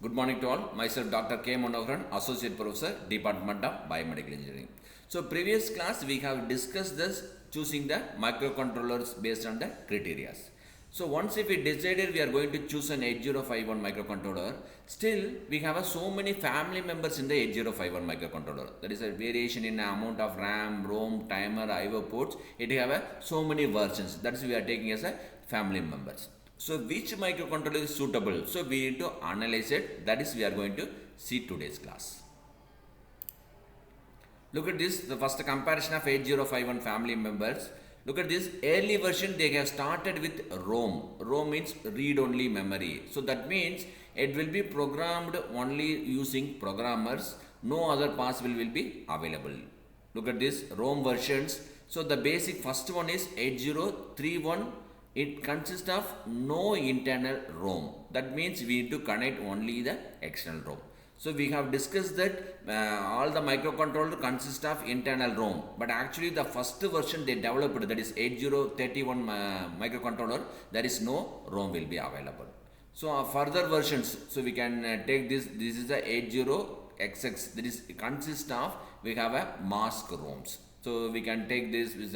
Good morning to all. Myself Dr. K. Manoharan, Associate Professor, Department of Biomedical Engineering. So, previous class we have discussed this choosing the microcontrollers based on the criteria. So, once if we decided we are going to choose an 8051 microcontroller, still we have so many family members in the 8051 microcontroller. That is a variation in amount of RAM, ROM, timer, IO ports. It have so many versions. That is we are taking as a family members. So, which microcontroller is suitable? So, we need to analyze it. That is we are going to see today's class. Look at this, the first comparison of 8051 family members. Look at this, early version they have started with ROM. ROM means read-only memory. So, that means it will be programmed only using programmers. No other possible will be available. Look at this, ROM versions. So, the basic first one is 8031. It consists of no internal ROM. That means we need to connect only the external ROM. So we have discussed that all the microcontroller consists of internal ROM, but actually the first version they developed, that is 8031 microcontroller, there is no ROM will be available. So further versions, so we can take this is the 80XX, that is consists of, we have a mask ROMs. So we can take this with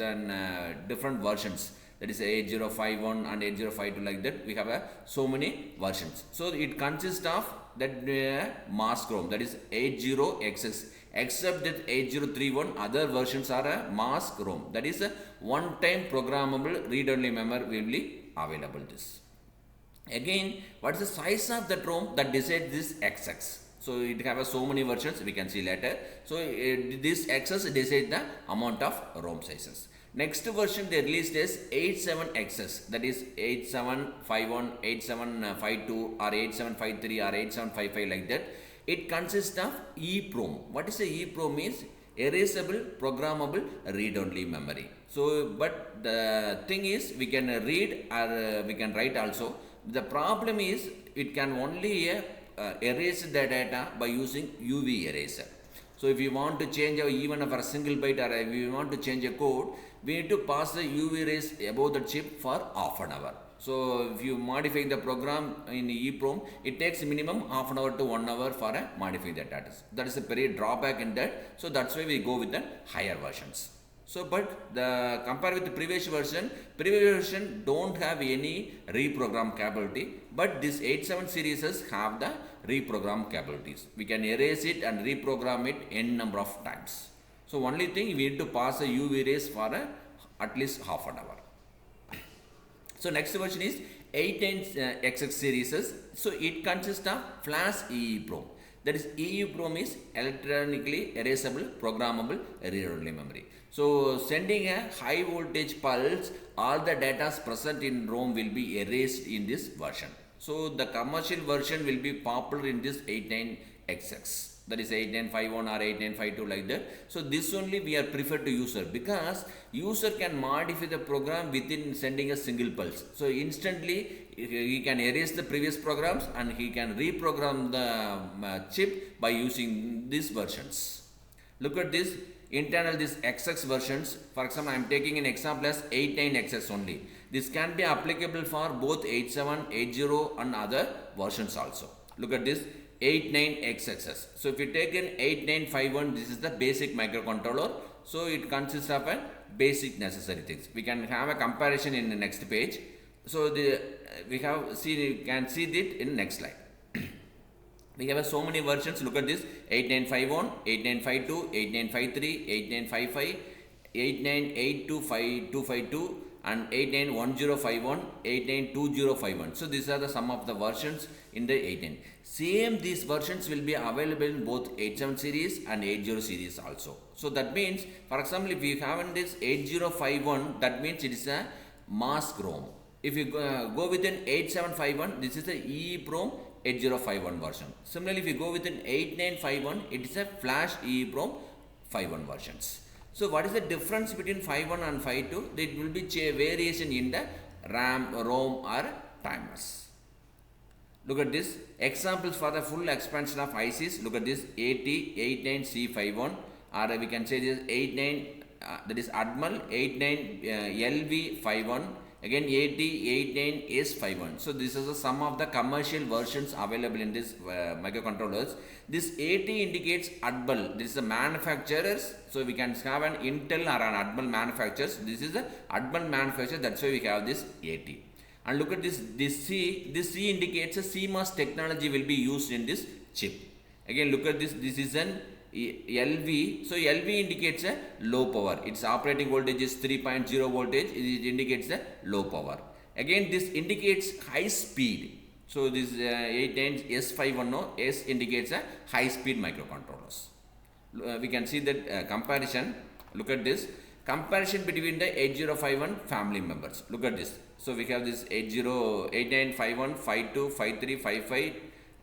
different versions, that is 8051 and 8052, like that we have so many versions. So it consists of that mask ROM, that is 80XX, except that 8031 other versions are a mask ROM, that is a one time programmable read-only memory will be available. This again, what is the size of that ROM that decides this XX? So it has so many versions, we can see later. So this XS decides the amount of ROM sizes. Next version they released is 87XS, that is 8751, 8752 or 8753 or 8755, like that. It consists of EEPROM. What is a EEPROM means? Erasable programmable read-only memory. So, but the thing is we can read or we can write also. The problem is it can only erase the data by using UV eraser. So if you want to change even for a single byte, or if you want to change a code, we need to pass the UV rays above the chip for half an hour. So if you modify the program in EEPROM, it takes minimum half an hour to 1 hour for modifying the data. That is a very drawback in that. So that's why we go with the higher versions. So, but the compared with the previous version don't have any reprogram capability, but this 87 series have the reprogram capabilities. We can erase it and reprogram it n number of times. So, only thing we need to pass a UV rays for at least half an hour. So, next version is 18XX series. So, it consists of flash EEPROM. That is EEPROM is electronically erasable programmable read-only memory. So sending a high voltage pulse, all the data present in ROM will be erased in this version. So the commercial version will be popular in this 89XX. That is 8951 or 8952, like that. So this only we are preferred to user, because user can modify the program within sending a single pulse. So instantly he can erase the previous programs and he can reprogram the chip by using these versions. Look at this internal this XX versions. For example, I am taking an example as 89XX only. This can be applicable for both 87, 80 and other versions also. Look at this 89XXS. So if you take an 8951, this is the basic microcontroller. So it consists of a basic necessary things. We can have a comparison in the next page. So we can see it in next slide. We have so many versions. Look at this 8951, 8952, 8953, 8955, 89825252 and 891051, 892051. So these are the some of the versions in the 89. Same these versions will be available in both 87 series and 80 series also. So that means, for example, if you have in this 8051, that means it is a mask ROM. If you go with an 8751, this is the EEPROM 8051 version. Similarly, if you go with an 8951, it is a flash EEPROM 51 versions. So what is the difference between 51 and 52? It will be variation in the RAM, ROM or timers. Look at this examples for the full expansion of ICs. Look at this 8089C51, or we can say this 89 that is ADMAL 89 LV51, Again 8089S51. So this is the sum of the commercial versions available in this microcontrollers. This 80 indicates ADBL. This is the manufacturers. So we can have an Intel or an ADBL manufacturers. This is the ADBL manufacturer. That's why we have this 80. And look at this. This C indicates a CMOS technology will be used in this chip. Again look at this. This is an LV. So LV indicates a low power. Its operating voltage is 3.0 voltage. It indicates a low power. Again this indicates high speed. So this 89S510 S indicates a high speed microcontrollers. We can see that comparison. Look at this comparison between the 8051 family members. Look at this. So we have this 8951, 52, 53, 55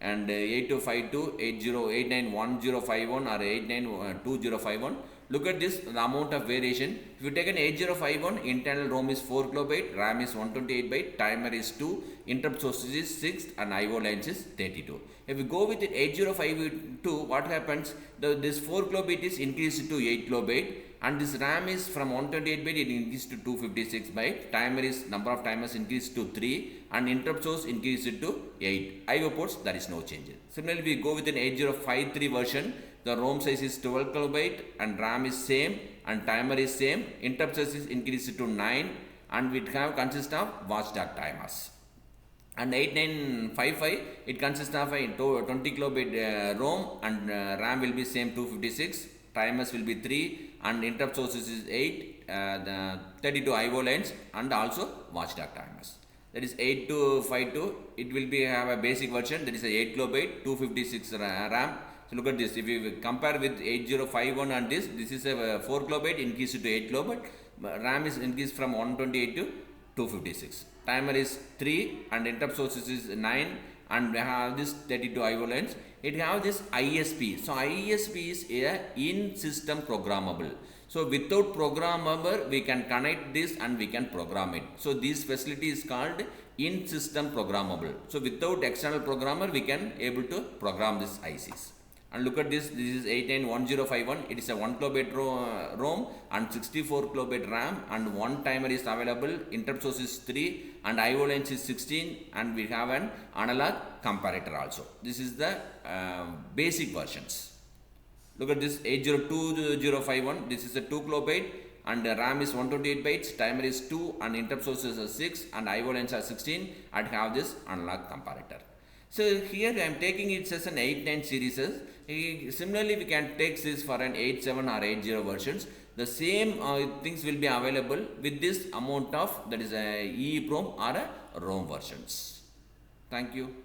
and 8252, 80891051 or 892051. Look at this, the amount of variation. If you take an 8051, internal ROM is 4 kilobyte, RAM is 128 byte, timer is 2, interrupt sources is 6 and IO lines is 32. If we go with the 8052, what happens? This 4 kilobyte is increased to 8 kilobyte and this RAM is from 128 byte, it increased to 256 byte, timer is, number of timers increased to 3 and interrupt source increased to 8. IO ports, there is no change. Similarly, we go with an 8053 version. The ROM size is 12 kilobyte and RAM is same and timer is same. Interrupt source is increased to 9 and we have consist of watchdog timers. And 8955, it consists of a 20 kilobyte ROM and RAM will be same 256. Timers will be 3 and interrupt sources is 8, the 32 IO lines and also watchdog timers. That is 8252. It will be have a basic version, that is a 8 kilobyte, 256 RAM. So look at this. If we compare with 8051 and this is a 4 kilobyte increased to 8 kilobyte. RAM is increased from 128 to 256. Timer is 3 and interrupt sources is 9 and we have this 32 IO lines. It have this ISP. So ISP is a in-system programmable. So without programmable, we can connect this and we can program it. So this facility is called in-system programmable. So without external programmer, we can able to program these ICs. And look at this. This is 891051. It is a 1 kilobyte ROM and 64 kilobyte RAM and one timer is available. Interrupt source is 3 and IO lines is 16 and we have an analog comparator also. This is the basic versions. Look at this 802051. This is a 2 kilobyte and RAM is 128 bytes. Timer is 2 and interrupt sources are 6 and IO lines are 16 and have this analog comparator. So here I am taking it as an 89 series. Similarly, we can take this for an 87 or 80 versions. The same things will be available with this amount of, that is a EEPROM or a ROM versions. Thank you.